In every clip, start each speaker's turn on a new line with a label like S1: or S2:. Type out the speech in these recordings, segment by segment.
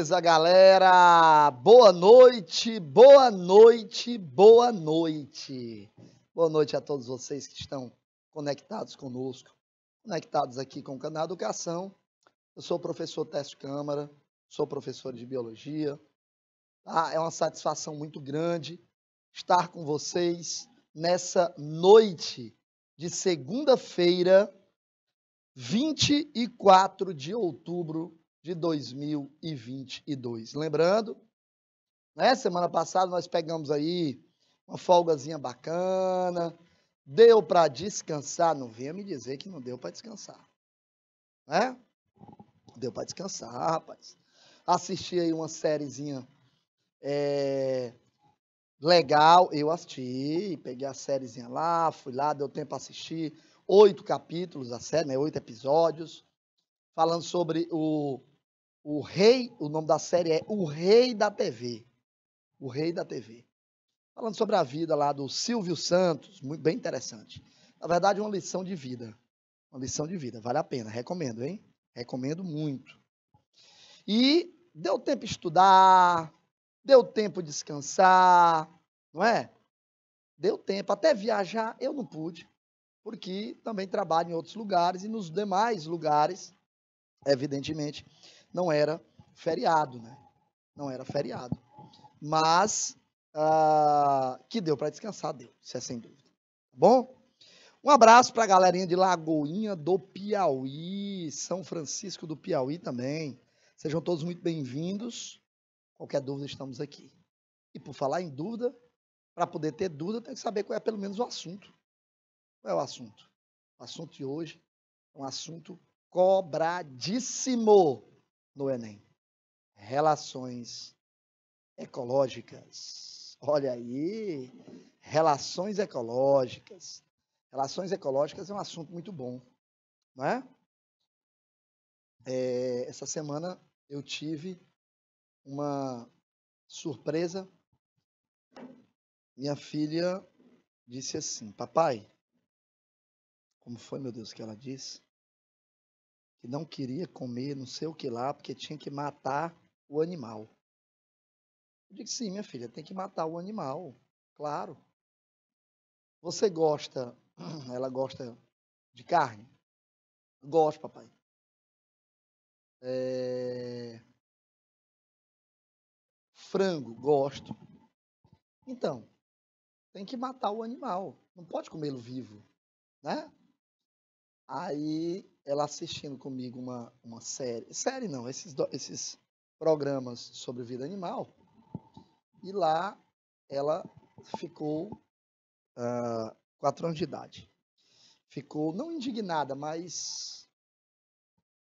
S1: Beleza, galera? Boa noite, boa noite, boa noite. Boa noite a todos vocês que estão conectados conosco, conectados aqui com o canal Educação. Eu sou o professor Técio Câmara, sou professor de Biologia. É uma satisfação muito grande estar com vocês nessa noite de segunda-feira, 24 de outubro de 2022. Lembrando, né, semana passada nós pegamos aí uma folgazinha bacana, deu para descansar, não venha me dizer que não deu para descansar, né? Deu para descansar, rapaz. Assisti aí uma sériezinha legal, eu assisti, peguei a sériezinha lá, fui lá, deu tempo para assistir, 8 capítulos a série, né, 8 episódios, falando sobre o rei, o nome da série é O Rei da TV. O Rei da TV. Falando sobre a vida lá do Silvio Santos, muito bem interessante. Na verdade, uma lição de vida. Uma lição de vida, vale a pena, recomendo, hein? Recomendo muito. E deu tempo de estudar, deu tempo de descansar, não é? Deu tempo, até viajar eu não pude, porque também trabalho em outros lugares e nos demais lugares, evidentemente, não era feriado, né? Não era feriado. Mas que deu para descansar, deu, isso é sem dúvida. Tá bom? Um abraço para a galerinha de Lagoinha do Piauí, São Francisco do Piauí também. Sejam todos muito bem-vindos. Qualquer dúvida, estamos aqui. E por falar em dúvida, para poder ter dúvida, tem que saber qual é pelo menos o assunto. Qual é o assunto? O assunto de hoje é um assunto cobradíssimo no Enem. Relações ecológicas. Olha aí, relações ecológicas. Relações ecológicas é um assunto muito bom, não é? Essa semana eu tive uma surpresa. Minha filha disse assim: papai, como foi, meu Deus, que ela disse? Que não queria comer não sei o que lá, porque tinha que matar o animal. Eu disse: sim, minha filha, tem que matar o animal, claro. Você gosta, ela gosta de carne? Gosto, papai. Frango, gosto. Então, tem que matar o animal, não pode comê-lo vivo, né? Aí, ela assistindo comigo uma série não, esses programas sobre vida animal, e lá ela ficou 4 anos de idade. Ficou não indignada, mas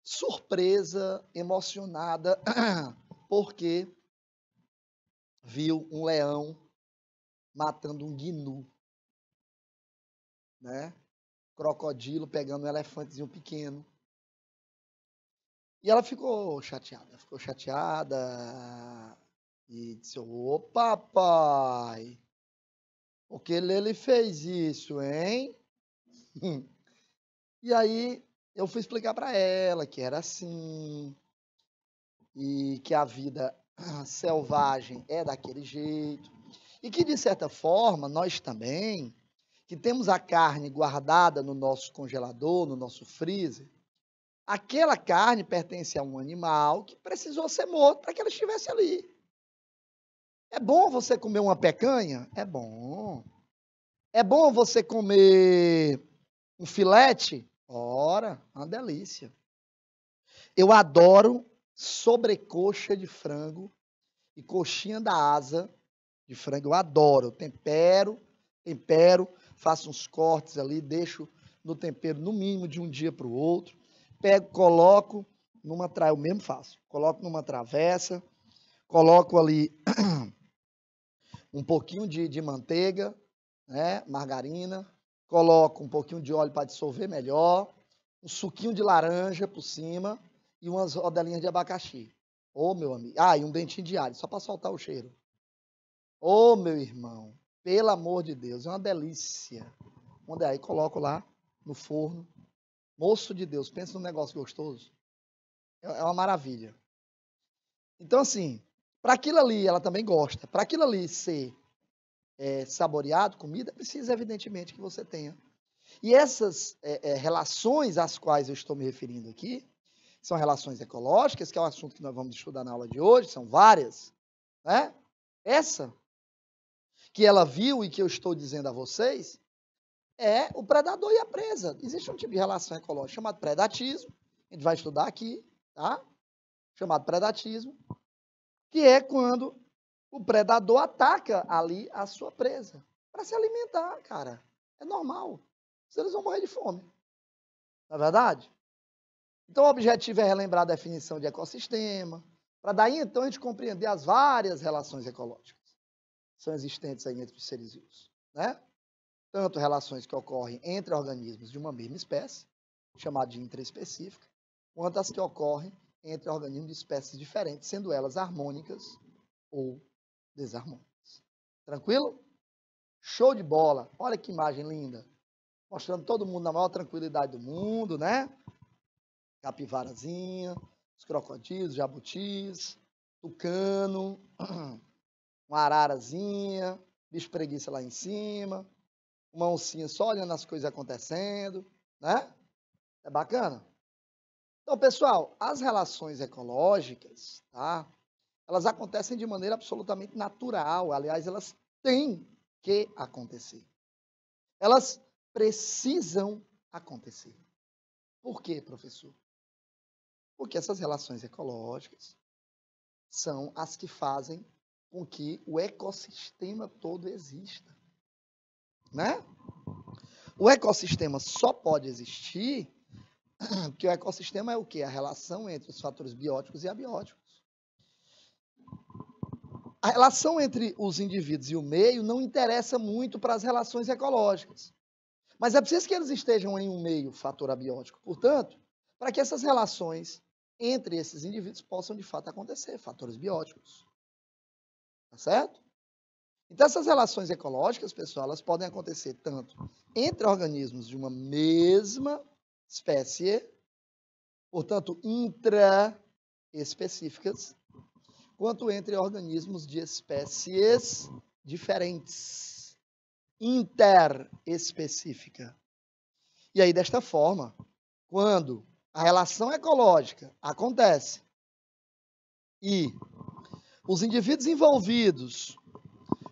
S1: surpresa, emocionada, porque viu um leão matando um gnu, né? Crocodilo pegando um elefantezinho pequeno. E ela ficou chateada e disse: ô papai, por que ele fez isso, hein? E aí eu fui explicar para ela que era assim, e que a vida selvagem é daquele jeito, e que, de certa forma, nós também, que temos a carne guardada no nosso congelador, no nosso freezer, aquela carne pertence a um animal que precisou ser morto para que ela estivesse ali. É bom você comer uma pecanha? É bom. É bom você comer um filete? Ora, uma delícia. Eu adoro sobrecoxa de frango e coxinha da asa de frango. Eu adoro. Eu tempero, faço uns cortes ali, deixo no tempero no mínimo de um dia para o outro. Pego, coloco numa travessa, eu mesmo faço. Coloco numa travessa, coloco ali um pouquinho de manteiga, né, margarina, coloco um pouquinho de óleo para dissolver melhor, um suquinho de laranja por cima e umas rodelinhas de abacaxi. Ô, meu amigo. E um dentinho de alho, só para soltar o cheiro. Ô, meu irmão, pelo amor de Deus, é uma delícia. Aí coloco lá no forno. Moço de Deus, pensa num negócio gostoso. É uma maravilha. Então, assim, para aquilo ali, ela também gosta. Para aquilo ali ser saboreado, comida, precisa, evidentemente, que você tenha. E essas relações às quais eu estou me referindo aqui, são relações ecológicas, que é o assunto que nós vamos estudar na aula de hoje, são várias, né? Essa que ela viu e que eu estou dizendo a vocês, é o predador e a presa. Existe um tipo de relação ecológica chamado predatismo, a gente vai estudar aqui, tá? Chamado predatismo, que é quando o predador ataca ali a sua presa para se alimentar, cara. É normal. Eles vão morrer de fome. Não é verdade? Então, o objetivo é relembrar a definição de ecossistema, para daí, então, a gente compreender as várias relações ecológicas que são existentes aí entre os seres vivos, né? Tanto relações que ocorrem entre organismos de uma mesma espécie, chamada de intraespecífica, quanto as que ocorrem entre organismos de espécies diferentes, sendo elas harmônicas ou desarmônicas. Tranquilo? Show de bola! Olha que imagem linda! Mostrando todo mundo na maior tranquilidade do mundo, né? Capivarazinha, os crocodilos, jabutis, tucano, uma ararazinha, bicho preguiça lá em cima, uma oncinha só olhando as coisas acontecendo, né? É bacana? Então, pessoal, as relações ecológicas, tá? Elas acontecem de maneira absolutamente natural. Aliás, elas têm que acontecer. Elas precisam acontecer. Por quê, professor? Porque essas relações ecológicas são as que fazem com que o ecossistema todo exista, né? O ecossistema só pode existir porque o ecossistema é o quê? A relação entre os fatores bióticos e abióticos. A relação entre os indivíduos e o meio não interessa muito para as relações ecológicas. Mas é preciso que eles estejam em um meio fator abiótico. Portanto, para que essas relações entre esses indivíduos possam, de fato, acontecer, fatores bióticos. Tá certo? Então, essas relações ecológicas, pessoal, elas podem acontecer tanto entre organismos de uma mesma espécie, portanto, intraespecíficas, quanto entre organismos de espécies diferentes, interespecífica. E aí, desta forma, quando a relação ecológica acontece e os indivíduos envolvidos,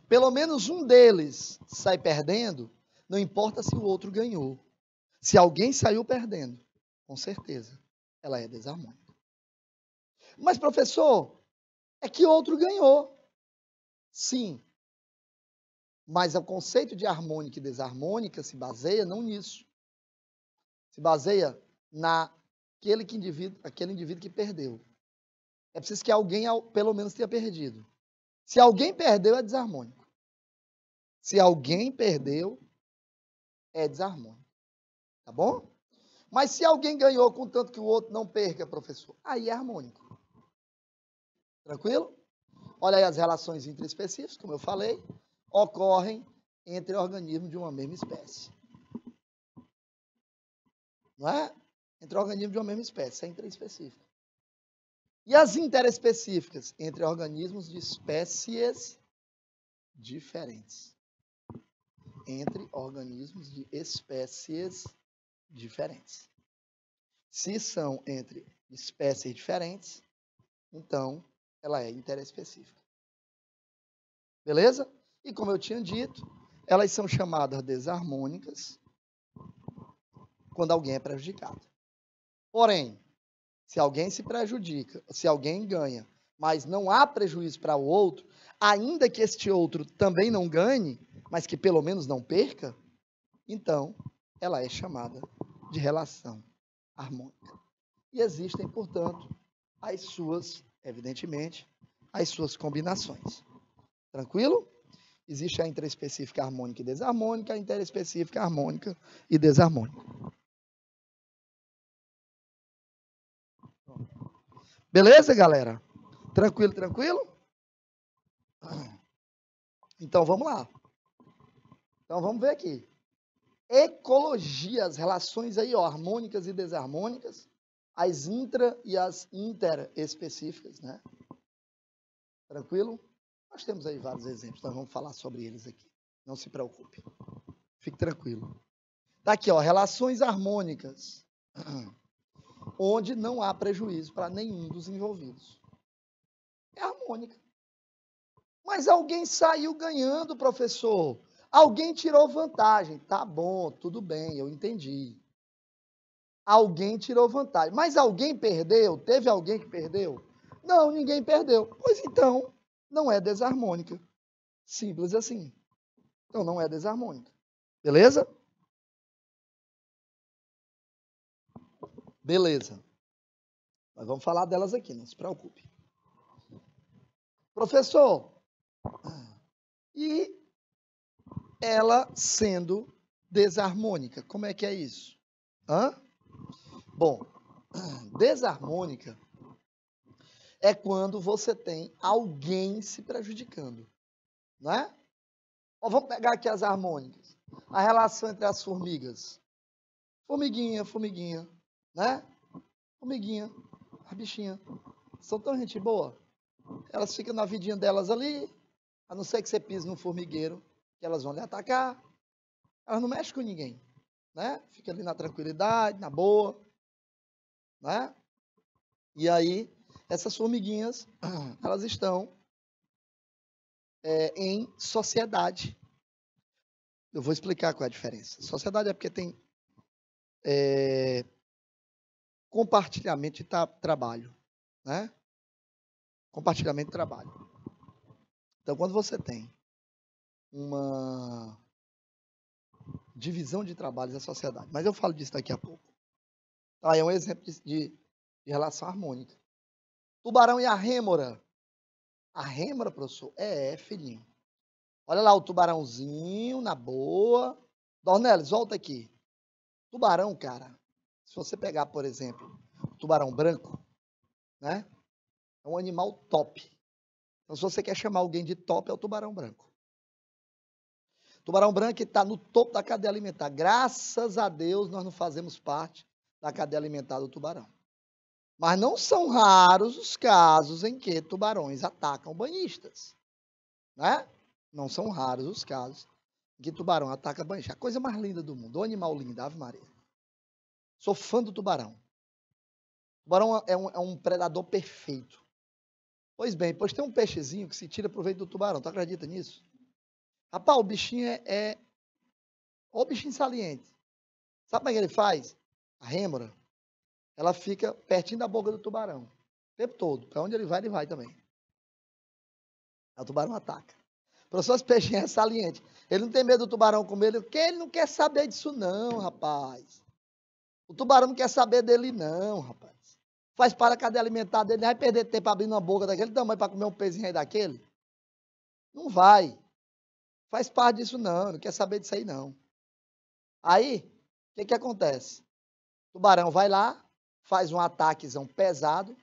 S1: pelo menos um deles sai perdendo, não importa se o outro ganhou. Se alguém saiu perdendo, com certeza, ela é desarmônica. Mas, professor, é que outro ganhou. Sim. Mas o conceito de harmônica e desarmônica se baseia não nisso. Se baseia aquele indivíduo que perdeu. É preciso que alguém, pelo menos, tenha perdido. Se alguém perdeu, é desarmônico. Se alguém perdeu, é desarmônico. Tá bom? Mas se alguém ganhou contanto que o outro não perca, professor, aí é harmônico. Tranquilo? Olha aí as relações intraespecíficas, como eu falei, ocorrem entre organismos de uma mesma espécie. Não é? Entre organismos de uma mesma espécie, é intraespecífica. E as interespecíficas? Entre organismos de espécies diferentes. Entre organismos de espécies diferentes. Se são entre espécies diferentes, então ela é interespecífica. Beleza? E como eu tinha dito, elas são chamadas desarmônicas quando alguém é prejudicado. Porém, se alguém se prejudica, se alguém ganha, mas não há prejuízo para o outro, ainda que este outro também não ganhe, mas que pelo menos não perca, então ela é chamada de relação harmônica. E existem, portanto, as suas, evidentemente, as suas combinações. Tranquilo? Existe a intraespecífica harmônica e desarmônica, a interespecífica harmônica e desarmônica. Beleza, galera? Tranquilo, tranquilo? Então, vamos lá. Então, vamos ver aqui. Ecologia, as relações aí, ó, harmônicas e desarmônicas, as intra e as interespecíficas, né? Tranquilo? Nós temos aí vários exemplos, nós vamos falar sobre eles aqui. Não se preocupe. Fique tranquilo. Tá aqui, ó, relações harmônicas, onde não há prejuízo para nenhum dos envolvidos. É harmônica. Mas alguém saiu ganhando, professor. Alguém tirou vantagem. Tá bom, tudo bem, eu entendi. Alguém tirou vantagem. Mas alguém perdeu? Teve alguém que perdeu? Não, ninguém perdeu. Pois então, não é desarmônica. Simples assim. Então, não é desarmônica. Beleza? Beleza. Nós vamos falar delas aqui, não se preocupe. Professor, e ela sendo desarmônica, como é que é isso? Hã? Bom, desarmônica é quando você tem alguém se prejudicando, não é? Ó, vamos pegar aqui as harmônicas. A relação entre as formigas. Formiguinha, formiguinha, né? Formiguinha, as bichinhas. São tão gente boa. Elas ficam na vidinha delas ali, a não ser que você pise no formigueiro, que elas vão lhe atacar. Elas não mexem com ninguém, né? Fica ali na tranquilidade, na boa, né? E aí, essas formiguinhas, elas estão em sociedade. Eu vou explicar qual é a diferença. Sociedade é porque tem compartilhamento de trabalho, né? Compartilhamento de trabalho. Então, quando você tem uma divisão de trabalhos na sociedade, mas eu falo disso daqui a pouco. Tá, é um exemplo de relação harmônica. Tubarão e a rêmora. A rêmora, professor, filhinho. Olha lá o tubarãozinho, na boa. Dornelis, volta aqui. Tubarão, cara, se você pegar, por exemplo, o tubarão branco, né? É um animal top. Então, se você quer chamar alguém de top, é o tubarão branco. Tubarão branco está no topo da cadeia alimentar. Graças a Deus, nós não fazemos parte da cadeia alimentar do tubarão. Mas não são raros os casos em que tubarões atacam banhistas, né? Não são raros os casos em que tubarão ataca banhista. A coisa mais linda do mundo, o animal lindo, Ave Maria. Sou fã do tubarão. O tubarão é um predador perfeito. Pois bem, pois tem um peixezinho que se tira proveito do tubarão. Tu acredita nisso? Rapaz, o bichinho o bichinho saliente. Sabe como é que ele faz? A rêmora, ela fica pertinho da boca do tubarão. O tempo todo. Para onde ele vai também. Aí o tubarão ataca. Professor, esse peixinho é saliente. Ele não tem medo do tubarão comer ele, porque ele não quer saber disso não, rapaz. O tubarão não quer saber dele não, rapaz. Faz para a cadeia alimentar dele, vai perder tempo abrindo uma boca daquele tamanho para comer um pezinho aí daquele? Não vai. Faz parte disso não quer saber disso aí não. Aí, o que acontece? O tubarão vai lá, faz um ataquezão pesado,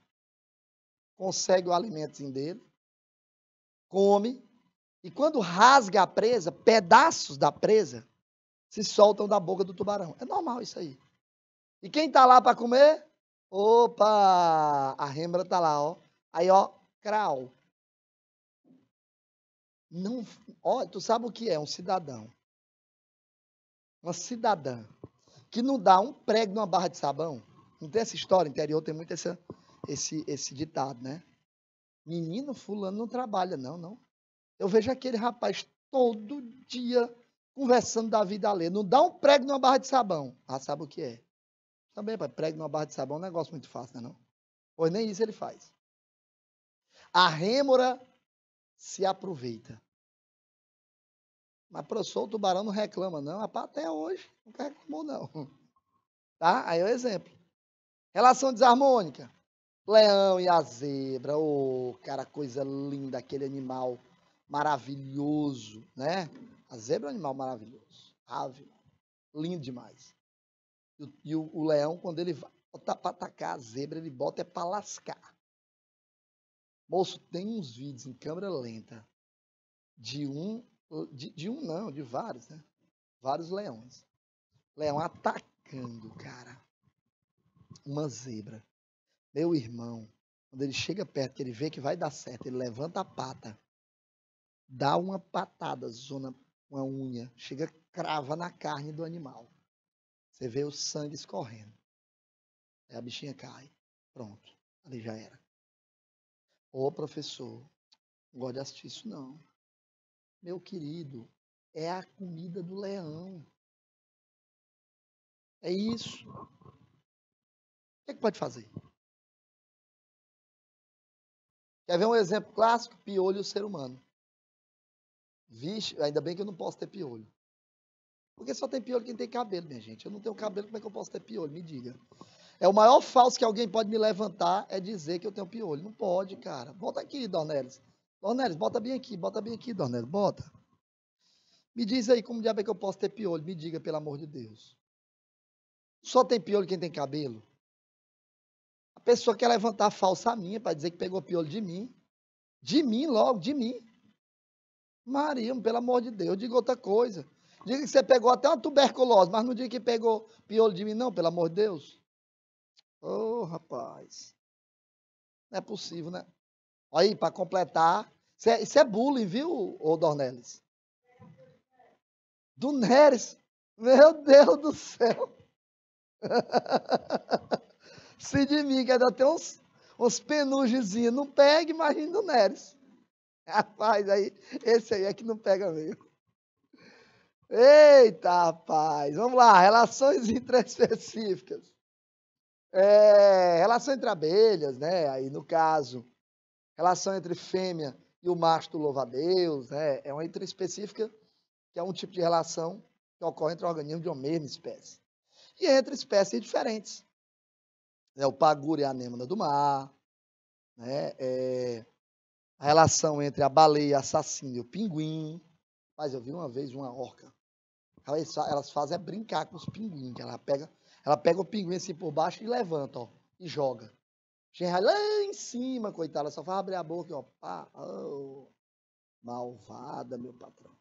S1: consegue o alimentozinho dele, come, e quando rasga a presa, pedaços da presa se soltam da boca do tubarão. É normal isso aí. E quem tá lá para comer? Opa! A rêmora tá lá, ó. Aí, ó, crau. Não, ó, tu sabe o que é um cidadão? Uma cidadã que não dá um prego numa barra de sabão. Não tem essa história? Interior tem muito esse ditado, né? Menino, fulano não trabalha, não. Eu vejo aquele rapaz todo dia conversando da vida alheia. Não dá um prego numa barra de sabão. Ah, sabe o que é? Também, pai, prego numa barra de sabão é um negócio muito fácil, não é não? Pois nem isso ele faz. A rêmora se aproveita. Mas, professor, o tubarão não reclama, não. Rapaz, até hoje nunca reclamou, não. Tá? Aí é o exemplo. Relação desarmônica. Leão e a zebra. Ô, cara, coisa linda, aquele animal maravilhoso, né? A zebra é um animal maravilhoso. Ave, lindo demais. E o leão, quando ele vai botar para atacar a zebra, ele bota para lascar. Moço, tem uns vídeos em câmera lenta de vários, né? Vários leões. Leão atacando, cara. Uma zebra. Meu irmão, Quando ele chega perto, que ele vê que vai dar certo, ele levanta a pata, dá uma patada, zona, uma unha, chega, crava na carne do animal. Você vê o sangue escorrendo. Aí a bichinha cai. Pronto. Ali já era. Ô, professor, não gosto de assistir isso, não. Meu querido, é a comida do leão. É isso. O que é que pode fazer? Quer ver um exemplo clássico? Piolho e o ser humano. Vixe, ainda bem que eu não posso ter piolho. Porque só tem piolho quem tem cabelo, minha gente. Eu não tenho cabelo, como é que eu posso ter piolho? Me diga. É o maior falso que alguém pode me levantar é dizer que eu tenho piolho. Não pode, cara. Bota aqui, Dornelis. Dornelis, bota bem aqui, Dornelis, bota. Me diz aí como diabo é que eu posso ter piolho. Me diga, pelo amor de Deus. Só tem piolho quem tem cabelo? A pessoa quer levantar a falsa minha para dizer que pegou piolho de mim. De mim logo, de mim. Maria, pelo amor de Deus, diga outra coisa. Diga que você pegou até uma tuberculose, mas não diga que pegou piolho de mim, não, pelo amor de Deus. Ô, rapaz. Não é possível, né? Aí, para completar, isso é bullying, viu, ô Dornelis? Do Neres. Meu Deus do céu. Se de mim, que ainda tem uns penugezinhos, não pega, imagina do Neres. Rapaz, aí, esse aí é que não pega mesmo. Eita, rapaz. Vamos lá, relações intraespecíficas. Relação entre abelhas, né? Aí, no caso, relação entre fêmea e o macho do louva-a-Deus, né? É uma intraespecífica, que é um tipo de relação que ocorre entre organismos de uma mesma espécie. E entre espécies diferentes. O paguro e a anêmona do mar, né? A relação entre a baleia assassina e o pinguim. Mas eu vi uma vez uma orca. Elas fazem é brincar com os pinguins. Ela pega o pinguim assim por baixo e levanta, ó, e joga. Chega lá em cima, coitada, só faz abrir a boca, ó. Pá, oh, malvada, meu patrão.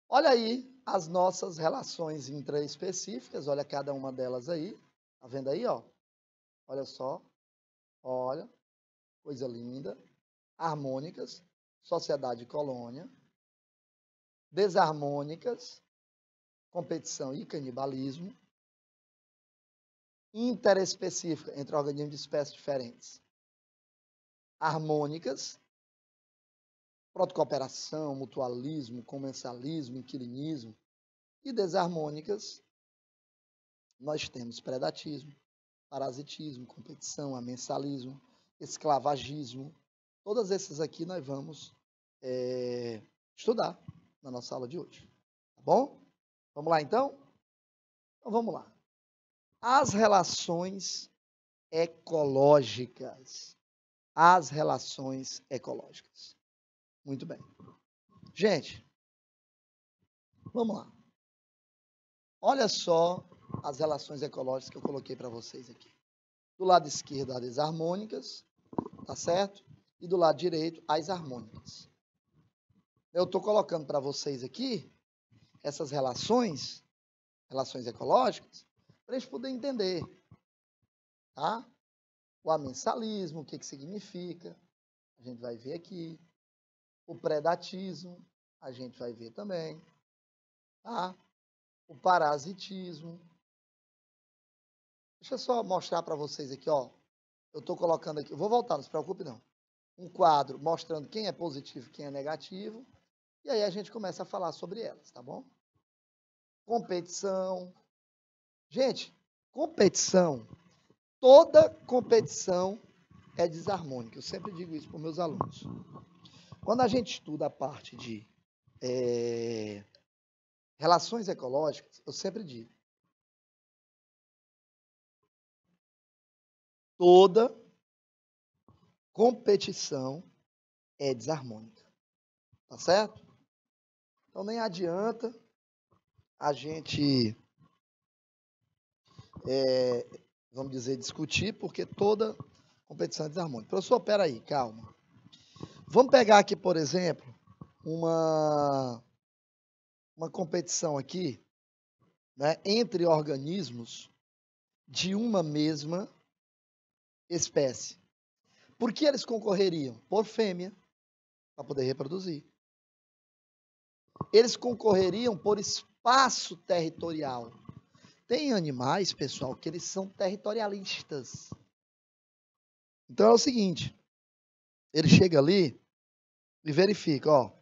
S1: Olha aí as nossas relações intraespecíficas, olha cada uma delas aí. Tá vendo aí, ó? Olha só. Olha, coisa linda. Harmônicas, sociedade e colônia. Desarmônicas, competição e canibalismo. Interespecífica, entre organismos de espécies diferentes. Harmônicas, protocooperação, mutualismo, comensalismo, inquilinismo. E desarmônicas, nós temos predatismo, parasitismo, competição, amensalismo, esclavagismo. Todas essas aqui nós vamos estudar na nossa aula de hoje. Tá bom? Vamos lá, então? Então, vamos lá. As relações ecológicas. As relações ecológicas. Muito bem. Gente, vamos lá. Olha só as relações ecológicas que eu coloquei para vocês aqui. Do lado esquerdo, as desarmônicas, tá certo? E do lado direito, as harmônicas. Eu estou colocando para vocês aqui essas relações ecológicas, para a gente poder entender, tá? O amensalismo, o que significa, a gente vai ver aqui. O predatismo, a gente vai ver também, tá? O parasitismo. Deixa eu só mostrar para vocês aqui, ó. Eu estou colocando aqui, eu vou voltar, não se preocupe não. Um quadro mostrando quem é positivo e quem é negativo. E aí a gente começa a falar sobre elas, tá bom? Competição. Gente, competição. Toda competição é desarmônica. Eu sempre digo isso para os meus alunos. Quando a gente estuda a parte de relações ecológicas, eu sempre digo. Toda competição é desarmônica. Tá certo? Então nem adianta a gente, vamos dizer, discutir, porque toda competição é desarmônica. Professor, peraí, calma. Vamos pegar aqui, por exemplo, uma competição aqui, né, entre organismos de uma mesma espécie. Por que eles concorreriam? Por fêmea, para poder reproduzir. Eles concorreriam por espaço territorial. Tem animais, pessoal, que eles são territorialistas. Então é o seguinte, ele chega ali e verifica, ó,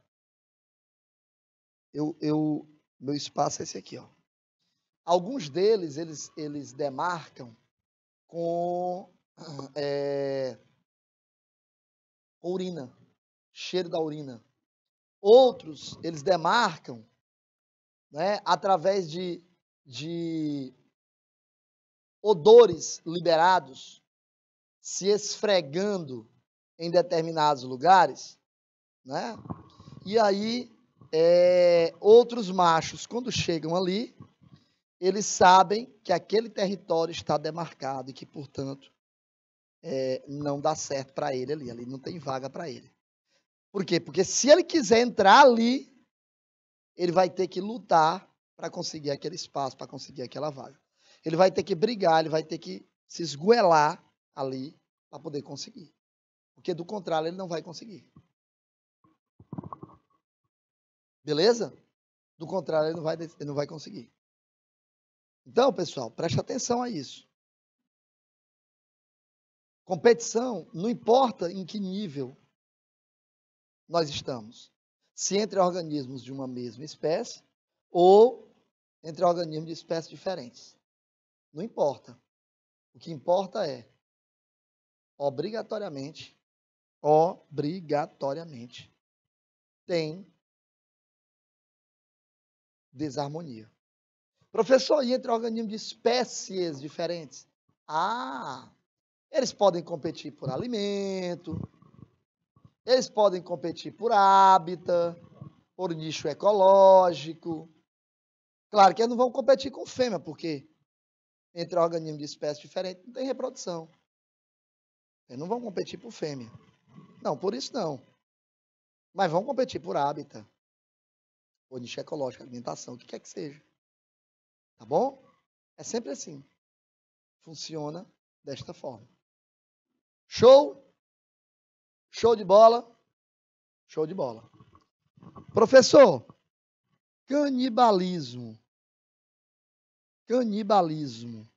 S1: meu espaço é esse aqui, ó. Alguns deles, eles demarcam com urina, cheiro da urina. Outros, eles demarcam, né, através de odores liberados, se esfregando em determinados lugares, né? E aí, outros machos, quando chegam ali, eles sabem que aquele território está demarcado e que, portanto, não dá certo para ele ali não tem vaga para ele. Por quê? Porque se ele quiser entrar ali, ele vai ter que lutar para conseguir aquele espaço, para conseguir aquela vaga. Ele vai ter que brigar, ele vai ter que se esgoelar ali para poder conseguir. Porque do contrário, ele não vai conseguir. Beleza? Do contrário, ele não vai conseguir. Então, pessoal, preste atenção a isso. Competição, não importa em que nível nós estamos. Se entre organismos de uma mesma espécie ou entre organismos de espécies diferentes. Não importa. O que importa é, obrigatoriamente, tem desarmonia. Professor, e entre organismos de espécies diferentes? Eles podem competir por alimento, eles podem competir por hábitat, por nicho ecológico. Claro que eles não vão competir com fêmea, porque entre organismos de espécies diferentes não tem reprodução. Eles não vão competir por fêmea. Não, por isso não. Mas vão competir por hábitat, por nicho ecológico, alimentação, o que quer que seja. Tá bom? É sempre assim. Funciona desta forma. Show? Show de bola? Show de bola. Professor, canibalismo. Canibalismo.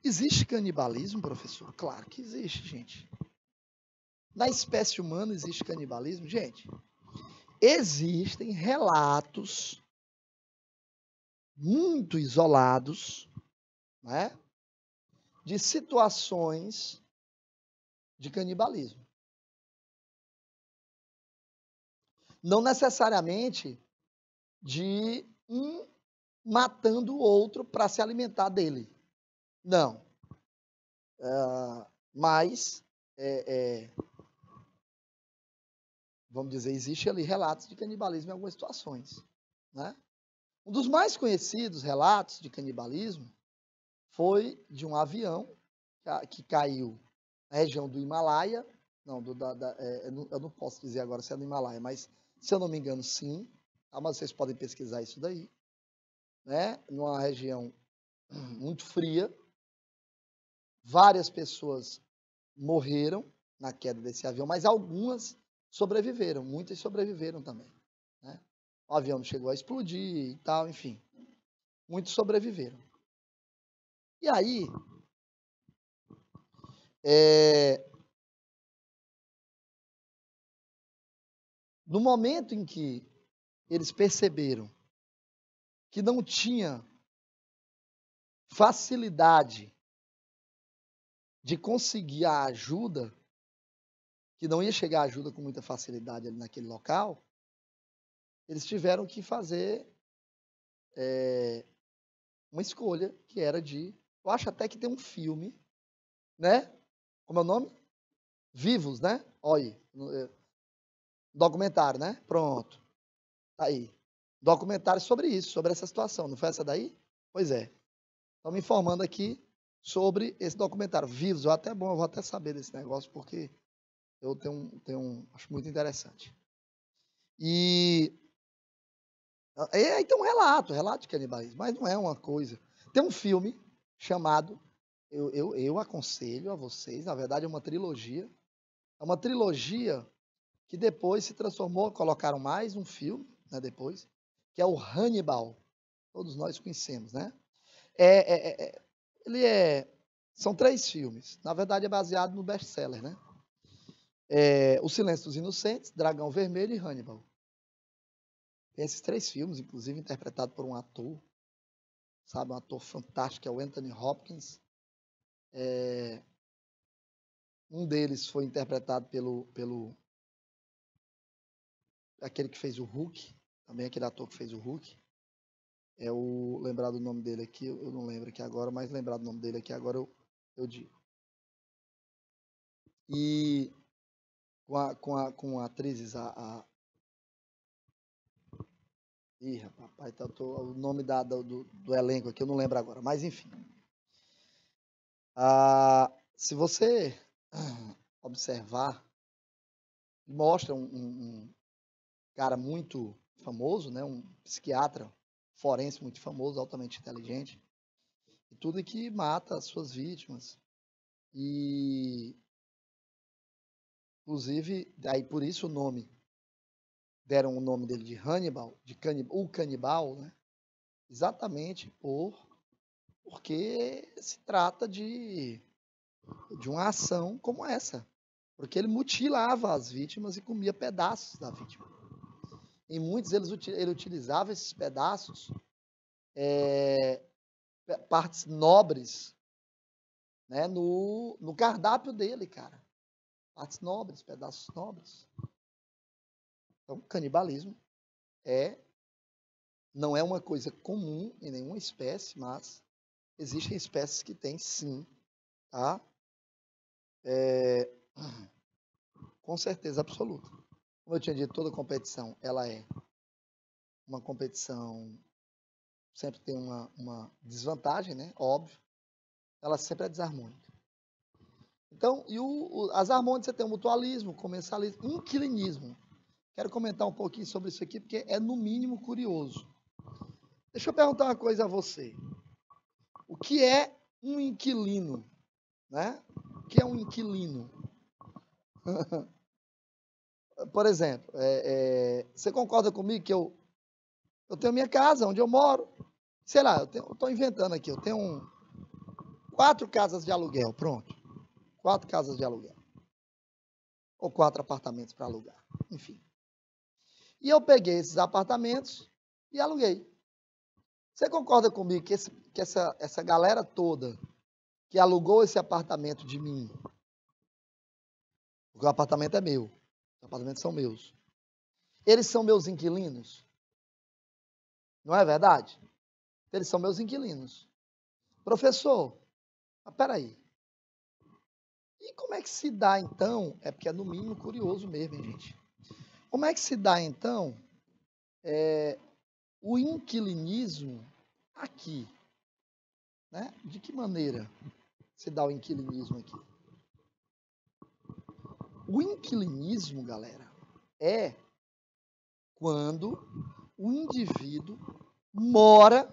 S1: Existe canibalismo, professor? Claro que existe, gente. Na espécie humana existe canibalismo? Gente, existem relatos muito isolados, né, de situações de canibalismo. Não necessariamente de um matando o outro para se alimentar dele. Não. Mas, vamos dizer, existe ali relatos de canibalismo em algumas situações, né? Um dos mais conhecidos relatos de canibalismo foi de um avião que caiu na região do Himalaia. Não, eu não posso dizer agora se é no Himalaia, mas se eu não me engano, sim. Tá? Mas vocês podem pesquisar isso daí. Né? Numa região muito fria. Várias pessoas morreram na queda desse avião, mas algumas sobreviveram. Muitas sobreviveram também. Né? O avião não chegou a explodir e tal, enfim. Muitos sobreviveram. E aí, no momento em que eles perceberam que não tinha facilidade de conseguir a ajuda, que não ia chegar a ajuda com muita facilidade ali naquele local, eles tiveram que fazer uma escolha que era de... Eu acho até que tem um filme, né? Como é o nome? Vivos, né? Olha aí. Documentário, né? Pronto. Tá aí. Documentário sobre isso, sobre essa situação. Não foi essa daí? Pois é. Estão me informando aqui sobre esse documentário. Vivos, eu vou até saber desse negócio, porque eu acho muito interessante. E aí tem um relato de canibalismo, mas não é uma coisa. Tem um filme chamado Eu aconselho a vocês, na verdade é uma trilogia. É uma trilogia que depois se transformou, colocaram mais um filme, né, depois, que é o Hannibal. Todos nós conhecemos, né? São 3 filmes. Na verdade, é baseado no best-seller, né? O Silêncio dos Inocentes, Dragão Vermelho e Hannibal. Tem esses 3 filmes, inclusive interpretado por um ator, sabe? Um ator fantástico, é o Anthony Hopkins. Um deles foi interpretado pelo aquele que fez o Hulk, também aquele ator que fez o Hulk. Lembrar do nome dele aqui, eu não lembro aqui agora, mas lembrar do nome dele aqui agora eu digo. E com atrizes, Ih, rapaz, o nome do elenco aqui eu não lembro agora, mas enfim. Se você observar, mostra um cara muito famoso, né, um psiquiatra forense muito famoso, altamente inteligente, e tudo que mata as suas vítimas. E, inclusive, aí por isso o nome, deram o nome dele de Hannibal, o canibal, né, exatamente porque se trata de uma ação como essa, porque ele mutilava as vítimas e comia pedaços da vítima. Em muitos ele utilizava esses pedaços, partes nobres, né, no cardápio dele, cara. Partes nobres, pedaços nobres. Então, canibalismo não é uma coisa comum em nenhuma espécie, mas existem espécies que têm sim, tá? Com certeza absoluta. Como eu tinha dito, toda competição, ela é uma competição, sempre tem uma desvantagem, né? Óbvio. Ela sempre é desarmônica. Então, as harmônicas, você tem o mutualismo, o comensalismo, inquilinismo. Quero comentar um pouquinho sobre isso aqui, porque é no mínimo curioso. Deixa eu perguntar uma coisa a você. O que é um inquilino? Né? O que é um inquilino? Por exemplo, você concorda comigo que eu tenho minha casa, onde eu moro? Sei lá, eu estou inventando aqui, eu tenho 4 casas de aluguel, pronto. 4 casas de aluguel. Ou 4 apartamentos para alugar, enfim. E eu peguei esses apartamentos e aluguei. Você concorda comigo que essa galera toda que alugou esse apartamento de mim, porque o apartamento é meu, os apartamentos são meus, eles são meus inquilinos? Não é verdade? Eles são meus inquilinos. Professor, mas peraí. E como é que se dá, então? É porque é no mínimo curioso mesmo, hein, gente? Como é que se dá, então, o inquilinismo aqui? Né? De que maneira se dá o inquilinismo aqui? O inquilinismo, galera, é quando o indivíduo mora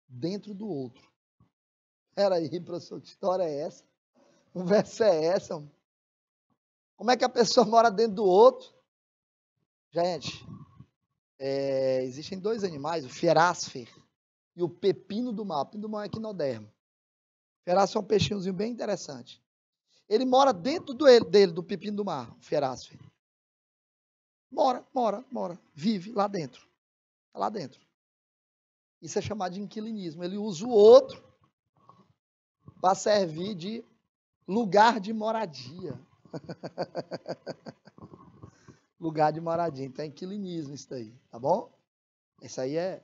S1: dentro do outro. Peraí, professor, que história é essa? Que conversa é essa? Como é que a pessoa mora dentro do outro? Gente, existem 2 animais, o fierásfer e o pepino do mar. O pepino do mar é equinodermo. O fierásfer é um peixinhozinho bem interessante. Ele mora dentro dele, do pepino do mar, o fierásfer. Mora. Vive lá dentro. Lá dentro. Isso é chamado de inquilinismo. Ele usa o outro para servir de lugar de moradia. Lugar de moradia. Então é inquilinismo isso daí, tá bom? Isso aí é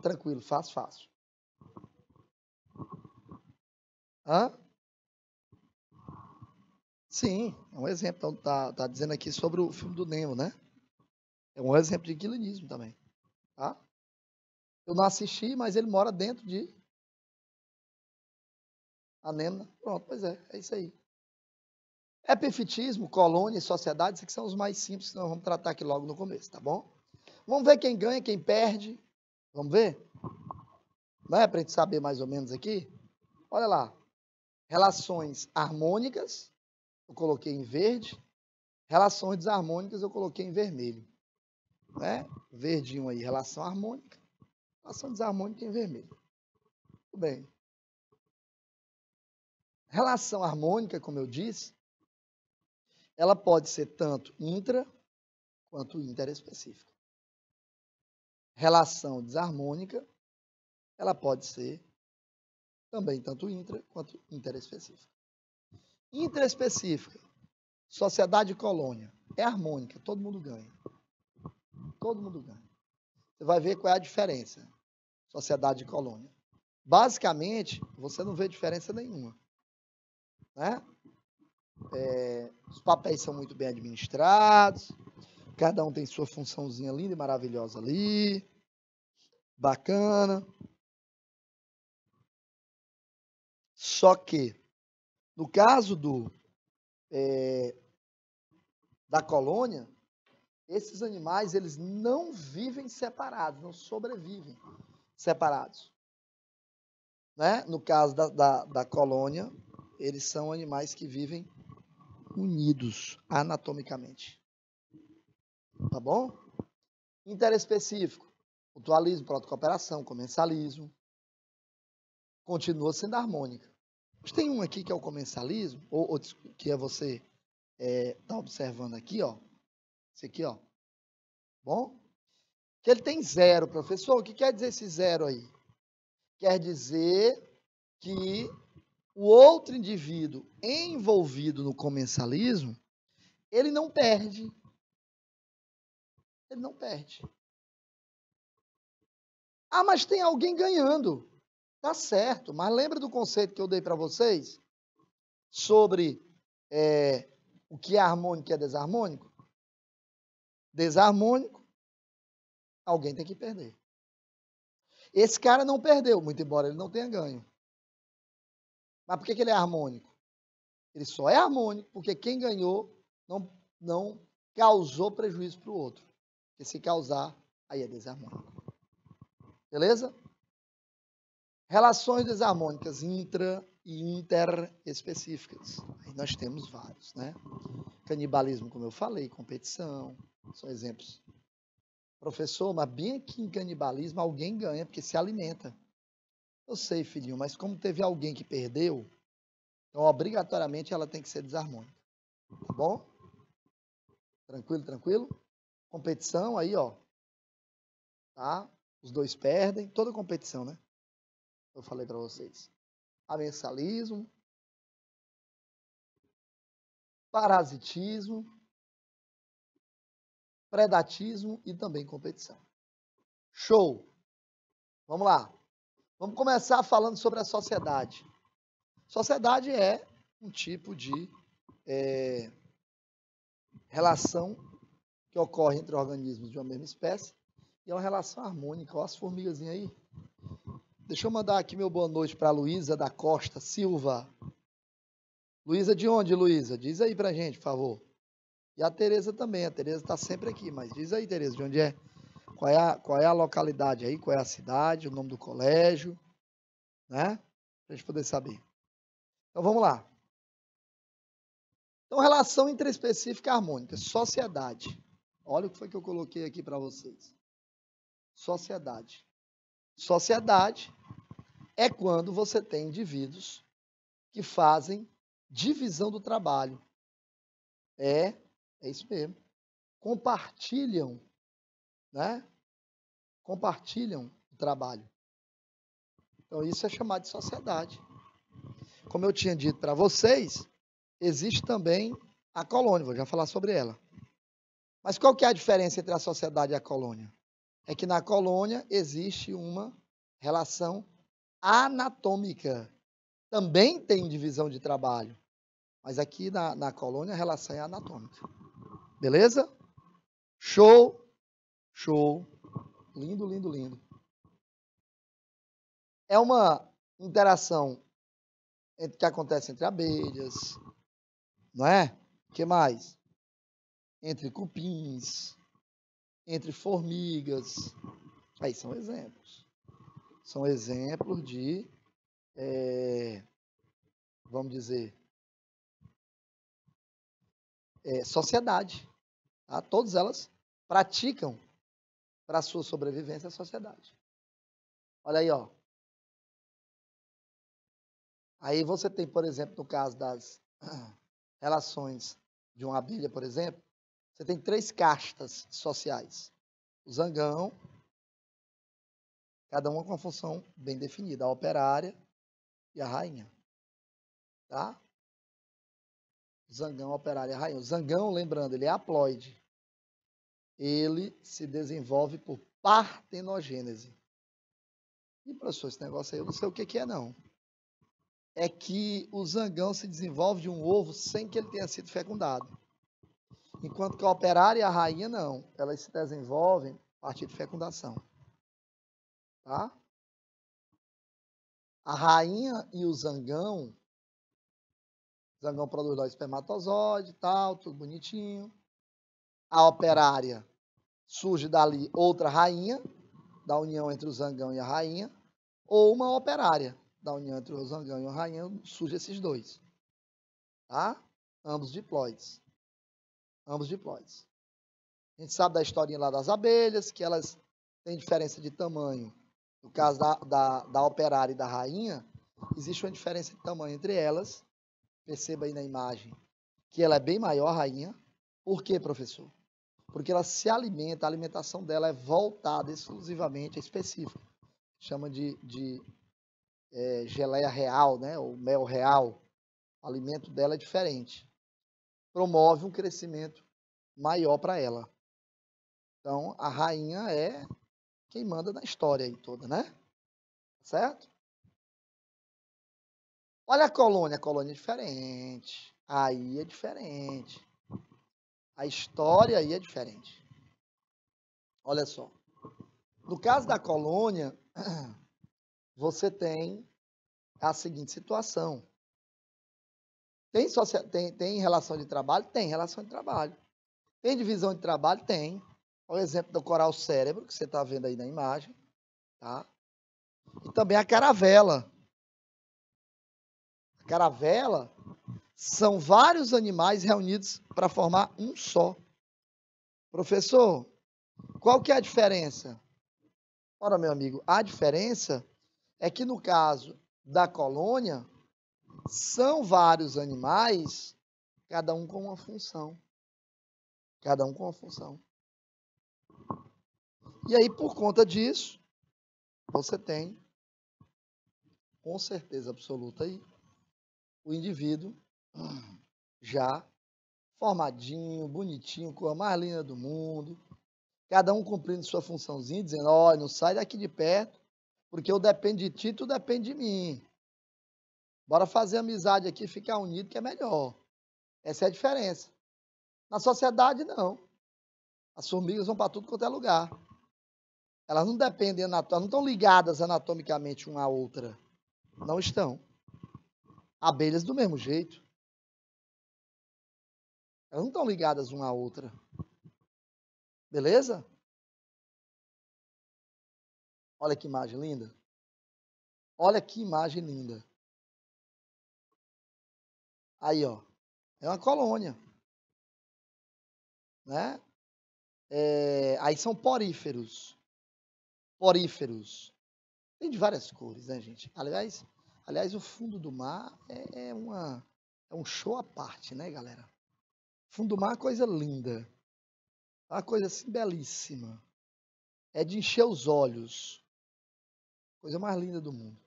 S1: tranquilo, fácil. Hã? Sim, é um exemplo. Então, tá dizendo aqui sobre o filme do Nemo, né? É um exemplo de inquilinismo também, tá? Eu não assisti, mas ele mora dentro de Anêmona. Pronto, pois é isso aí. Epifitismo, colônia e sociedade, esses que são os mais simples, que nós vamos tratar aqui logo no começo, tá bom? Vamos ver quem ganha, quem perde. Vamos ver? Não é para a gente saber mais ou menos aqui? Olha lá. Relações harmônicas, eu coloquei em verde. Relações desarmônicas, eu coloquei em vermelho. Né? Verdinho aí, relação harmônica. Relação desarmônica em vermelho. Tudo bem. Relação harmônica, como eu disse, ela pode ser tanto intra quanto interespecífica. Relação desarmônica, ela pode ser também tanto intra quanto interespecífica. Intraespecífica, sociedade e colônia, é harmônica, todo mundo ganha. Todo mundo ganha. Você vai ver qual é a diferença, sociedade e colônia. Basicamente, você não vê diferença nenhuma. Né? Os papéis são muito bem administrados, cada um tem sua funçãozinha linda e maravilhosa ali, bacana. Só que, no caso da colônia, esses animais eles não vivem separados, não sobrevivem separados. Né? No caso da colônia, eles são animais que vivem unidos anatomicamente. Tá bom? Interespecífico, mutualismo, protocooperação, comensalismo. Continua sendo harmônica. Mas tem um aqui que é o comensalismo, ou que é você tá observando aqui, ó. Esse aqui, ó. Bom? Que ele tem zero, professor. O que quer dizer esse zero aí? Quer dizer que o outro indivíduo envolvido no comensalismo, ele não perde. Ele não perde. Ah, mas tem alguém ganhando. Tá certo, mas lembra do conceito que eu dei para vocês? Sobre o que é harmônico e é desarmônico? Desarmônico, alguém tem que perder. Esse cara não perdeu, muito embora ele não tenha ganho. Mas por que ele é harmônico? Ele só é harmônico porque quem ganhou não causou prejuízo para o outro. Porque se causar, aí é desarmônico. Beleza? Relações desarmônicas intra e interespecíficas. Aí nós temos vários, né? Canibalismo, como eu falei, competição, são exemplos. Professor, mas bem aqui em canibalismo alguém ganha porque se alimenta. Eu sei, filhinho, mas como teve alguém que perdeu, então obrigatoriamente ela tem que ser desarmônica. Tá bom? Tranquilo, tranquilo? Competição aí, ó. Tá? Os dois perdem, toda competição, né? Eu falei para vocês. Amensalismo, parasitismo, predatismo e também competição. Show! Vamos lá. Vamos começar falando sobre a sociedade. Sociedade é um tipo de relação que ocorre entre organismos de uma mesma espécie e é uma relação harmônica. Olha as formigazinhas aí. Deixa eu mandar aqui meu boa noite para a Luísa da Costa Silva. Luísa de onde, Luísa? Diz aí pra gente, por favor. E a Tereza também. A Tereza está sempre aqui, mas diz aí, Tereza, de onde é? Qual é a localidade aí? Qual é a cidade? O nome do colégio? Né? Pra gente poder saber. Então, vamos lá. Então, relação interespecífica harmônica. Sociedade. Olha o que foi que eu coloquei aqui para vocês. Sociedade. Sociedade é quando você tem indivíduos que fazem divisão do trabalho. É isso mesmo. Compartilham, né? Compartilham o trabalho. Então, isso é chamado de sociedade. Como eu tinha dito para vocês, existe também a colônia, vou já falar sobre ela. Mas qual que é a diferença entre a sociedade e a colônia? É que na colônia existe uma relação anatômica. Também tem divisão de trabalho, mas aqui na colônia a relação é anatômica. Beleza? Show, show. Lindo, lindo, lindo. É uma interação que acontece entre abelhas, não é? O que mais? Entre cupins, entre formigas. Aí são exemplos. São exemplos de vamos dizer, sociedade. Tá? Todas elas praticam para a sua sobrevivência a sociedade. Olha aí, ó. Aí você tem, por exemplo, no caso das relações de uma abelha, por exemplo, você tem 3 castas sociais. O zangão, cada uma com uma função bem definida, a operária e a rainha. Tá? O zangão, a operária e a rainha. O zangão, lembrando, ele é haploide. Ele se desenvolve por partenogênese. E, professor, esse negócio aí eu não sei o que é, não. É que o zangão se desenvolve de um ovo sem que ele tenha sido fecundado. Enquanto que a operária e a rainha, não. Elas se desenvolvem a partir de fecundação. Tá? A rainha e o zangão produz lá o espermatozoide e tal, tudo bonitinho. A operária surge dali outra rainha, da união entre o zangão e a rainha, ou uma operária, da união entre o zangão e a rainha, surge esses 2. Tá? Ambos diploides. Ambos diploides. A gente sabe da historinha lá das abelhas, que elas têm diferença de tamanho. No caso da operária e da rainha, existe uma diferença de tamanho entre elas. Perceba aí na imagem que ela é bem maior, a rainha. Por quê, professor? Porque ela se alimenta, a alimentação dela é voltada exclusivamente, específica. Chama de geleia real, né? Ou mel real. O alimento dela é diferente. Promove um crescimento maior para ela. Então, a rainha é quem manda na história aí toda, né? Certo? Olha a colônia é diferente. Aí é diferente. A história aí é diferente. Olha só. No caso da colônia, você tem a seguinte situação. Tem relação de trabalho? Tem relação de trabalho. Tem divisão de trabalho? Tem. Olha o exemplo do coral cérebro, que você está vendo aí na imagem. Tá? E também a caravela. A caravela são vários animais reunidos para formar um só. Professor, qual que é a diferença? Ora, meu amigo, a diferença é que no caso da colônia, são vários animais, cada um com uma função. Cada um com uma função. E aí, por conta disso, você tem, com certeza absoluta aí, o indivíduo já formadinho, bonitinho, com a mais linda do mundo, cada um cumprindo sua funçãozinha, dizendo, olha, não sai daqui de perto, porque eu dependo de ti, tu depende de mim. Bora fazer amizade aqui, ficar unido, que é melhor. Essa é a diferença. Na sociedade, não. As formigas vão para tudo quanto é lugar. Elas não dependem, elas não estão ligadas anatomicamente uma à outra. Não estão. Abelhas do mesmo jeito. Elas não estão ligadas uma à outra. Beleza? Olha que imagem linda. Olha que imagem linda. Aí, ó. É uma colônia. Né? Aí são poríferos. Poríferos. Tem de várias cores, né, gente? Aliás, o fundo do mar é um show à parte, né, galera? Fundo do mar é uma coisa linda. É uma coisa assim belíssima. É de encher os olhos. Coisa mais linda do mundo.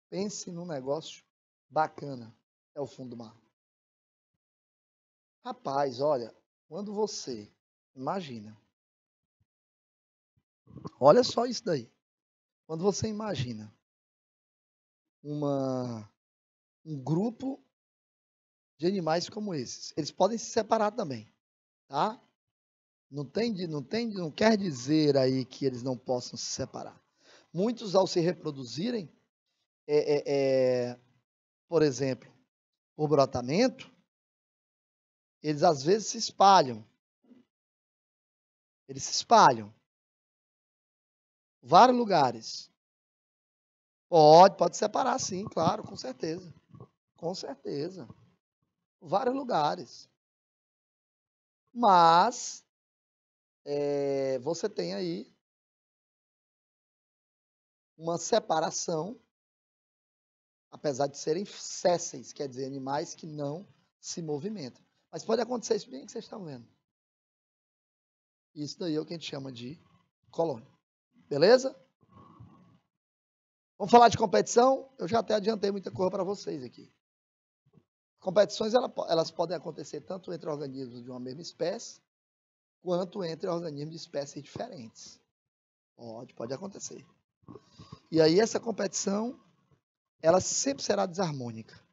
S1: Pense num negócio bacana. É o fundo do mar. Rapaz, olha, quando você imagina. Olha só isso daí. Quando você imagina um grupo de animais como esses, eles podem se separar também, tá? Não quer dizer aí que eles não possam se separar. Muitos, ao se reproduzirem, por exemplo, por brotamento, eles às vezes se espalham. Eles se espalham. Vários lugares. Pode separar sim, claro, com certeza. Com certeza. Vários lugares. Mas você tem aí uma separação, apesar de serem sésseis, quer dizer, animais que não se movimentam. Mas pode acontecer isso bem que vocês estão vendo. Isso daí é o que a gente chama de colônia. Beleza? Vamos falar de competição? Eu já até adiantei muita coisa para vocês aqui. Competições, elas podem acontecer tanto entre organismos de uma mesma espécie, quanto entre organismos de espécies diferentes. Pode acontecer. E aí essa competição, ela sempre será desarmônica.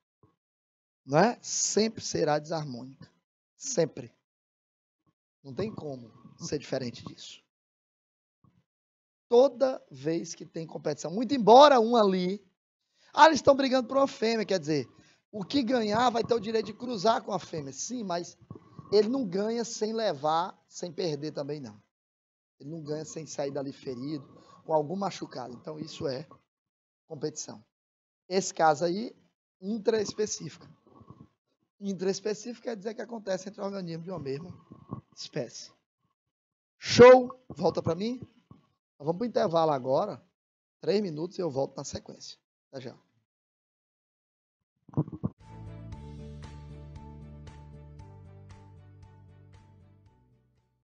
S1: Não é? Sempre será desarmônica. Sempre. Não tem como ser diferente disso. Toda vez que tem competição, muito embora um ali, eles estão brigando por uma fêmea, quer dizer, o que ganhar vai ter o direito de cruzar com a fêmea, sim, mas ele não ganha sem levar, sem perder também não. Ele não ganha sem sair dali ferido, com algum machucado. Então isso é competição. Esse caso aí, intraespecífica. Intraespecífica quer dizer que acontece entre organismos de uma mesma espécie. Show? Volta para mim? Vamos para o intervalo agora. 3 minutos e eu volto na sequência. Até já.